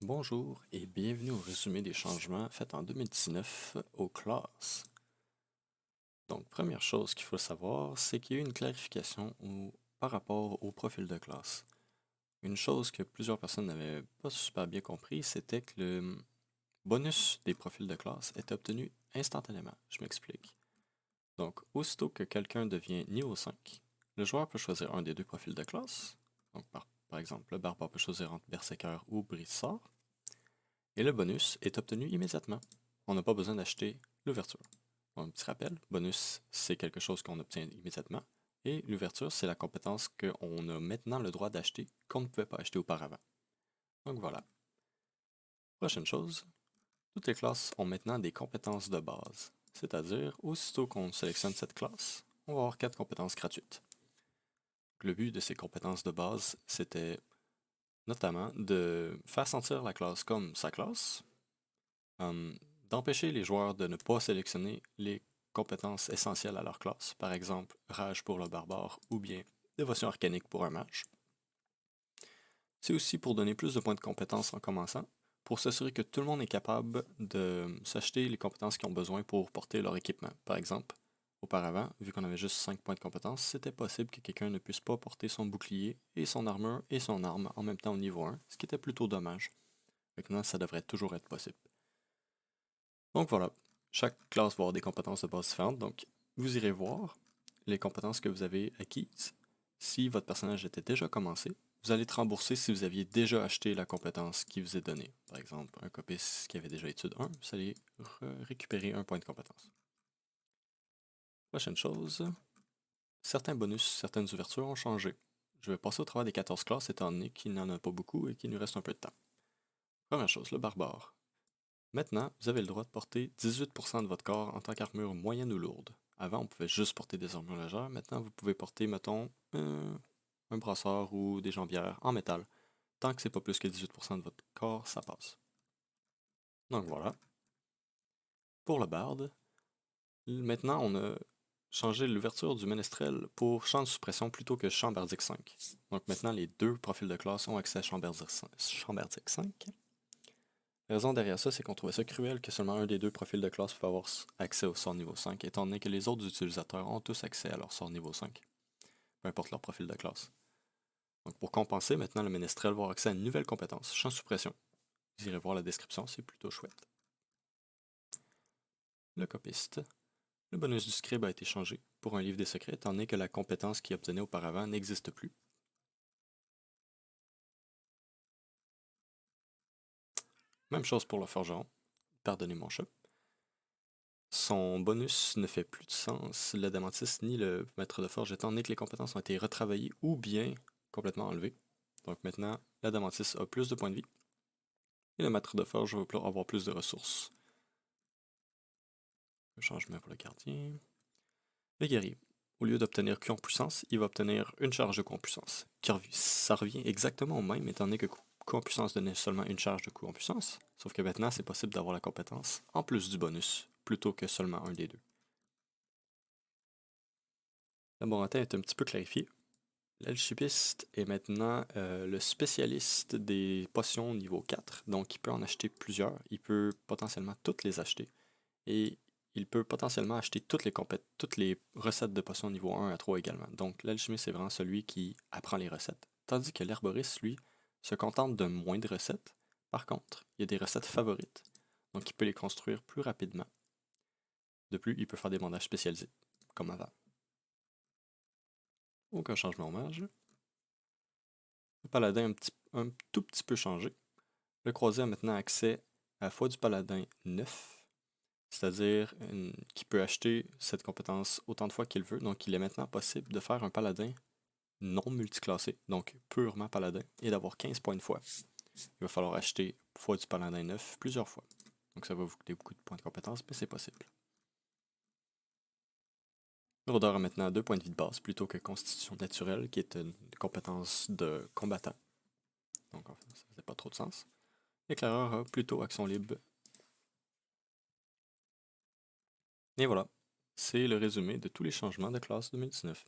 Bonjour et bienvenue au résumé des changements faits en 2019 aux classes. Donc, première chose qu'il faut savoir, c'est qu'il y a eu une clarification par rapport au profil de classe. Une chose que plusieurs personnes n'avaient pas super bien compris, c'était que le bonus des profils de classe était obtenu instantanément. Je m'explique. Donc, aussitôt que quelqu'un devient niveau 5, le joueur peut choisir un des deux profils de classe. Donc, par exemple, le barbare peut choisir entre berserker ou brise-sort. Et le bonus est obtenu immédiatement. On n'a pas besoin d'acheter l'ouverture. Un petit rappel, bonus, c'est quelque chose qu'on obtient immédiatement. Et l'ouverture, c'est la compétence qu'on a maintenant le droit d'acheter qu'on ne pouvait pas acheter auparavant. Donc voilà. Prochaine chose, toutes les classes ont maintenant des compétences de base. C'est-à-dire, aussitôt qu'on sélectionne cette classe, on va avoir 4 compétences gratuites. Le but de ces compétences de base, c'était notamment de faire sentir la classe comme sa classe, euh, d'empêcher les joueurs de ne pas sélectionner les compétences essentielles à leur classe, par exemple rage pour le barbare ou bien dévotion arcanique pour un mage. C'est aussi pour donner plus de points de compétences en commençant, pour s'assurer que tout le monde est capable de s'acheter les compétences qu'ils ont besoin pour porter leur équipement. Par exemple, auparavant, vu qu'on avait juste 5 points de compétences, c'était possible que quelqu'un ne puisse pas porter son bouclier et son armure et son arme en même temps au niveau 1, ce qui était plutôt dommage. Maintenant, ça devrait toujours être possible. Donc voilà, chaque classe va avoir des compétences de base différentes, donc vous irez voir les compétences que vous avez acquises. Si votre personnage était déjà commencé, vous allez être remboursé si vous aviez déjà acheté la compétence qui vous est donnée. Par exemple, un copiste qui avait déjà étude 1, vous allez récupérer un point de compétence. Prochaine chose, certains bonus, certaines ouvertures ont changé. Je vais passer au travers des 14 classes étant donné qu'il n'en a pas beaucoup et qu'il nous reste un peu de temps. Première chose, le barbare. Maintenant, vous avez le droit de porter 18% de votre corps en tant qu'armure moyenne ou lourde. Avant, on pouvait juste porter des armures légères. Maintenant, vous pouvez porter, mettons, un brassard ou des jambières en métal. Tant que c'est pas plus que 18% de votre corps, ça passe. Donc voilà. Pour le barde, maintenant, on a changé l'ouverture du ménestrel pour champ de suppression plutôt que champ bardique 5. Donc maintenant, les deux profils de classe ont accès à champ bardique 5. La raison derrière ça, c'est qu'on trouvait ça cruel que seulement un des deux profils de classe pouvait avoir accès au sort niveau 5, étant donné que les autres utilisateurs ont tous accès à leur sort niveau 5, peu importe leur profil de classe. Donc pour compenser, maintenant le ménestrel va avoir accès à une nouvelle compétence, champ suppression. Vous irez voir la description, c'est plutôt chouette. Le copiste. Le bonus du scribe a été changé pour un livre des secrets, étant donné que la compétence qu'il obtenait auparavant n'existe plus. Même chose pour le forgeron. Pardonnez mon chat. Son bonus ne fait plus de sens, l'adamantis ni le maître de forge, étant donné que les compétences ont été retravaillées ou bien complètement enlevées. Donc maintenant, l'adamantis a plus de points de vie et le maître de forge va avoir plus de ressources. Un changement pour le gardien. Le guerrier. Au lieu d'obtenir Q en puissance, il va obtenir une charge de coup en puissance. Ça revient exactement au même, étant donné que coup en puissance donnait seulement une charge de coup en puissance. Sauf que maintenant, c'est possible d'avoir la compétence en plus du bonus, plutôt que seulement un des deux. Laborantin est un petit peu clarifié. L'alchimiste est maintenant le spécialiste des potions niveau 4, donc il peut en acheter plusieurs, il peut potentiellement toutes les acheter, et il peut potentiellement acheter toutes les recettes de potions niveau 1 à 3 également. Donc l'alchimiste est vraiment celui qui apprend les recettes, tandis que l'herboriste, lui, se contente de moins de recettes. Par contre, il y a des recettes favorites, donc il peut les construire plus rapidement. De plus, il peut faire des bandages spécialisés, comme avant. Aucun changement au mage. Le paladin un tout petit peu changé. Le croisé a maintenant accès à la foi du paladin 9, c'est-à-dire qu'il peut acheter cette compétence autant de fois qu'il veut. Donc il est maintenant possible de faire un paladin non multiclassé, donc purement paladin, et d'avoir 15 points de foi. Il va falloir acheter foi du paladin 9 plusieurs fois. Donc ça va vous coûter beaucoup de points de compétence, mais c'est possible. Lourdeur a maintenant 2 points de vie de base plutôt que constitution naturelle, qui est une compétence de combattant. Donc ça faisait pas trop de sens. L'éclaireur a plutôt action libre. Et voilà, c'est le résumé de tous les changements de classe 2019.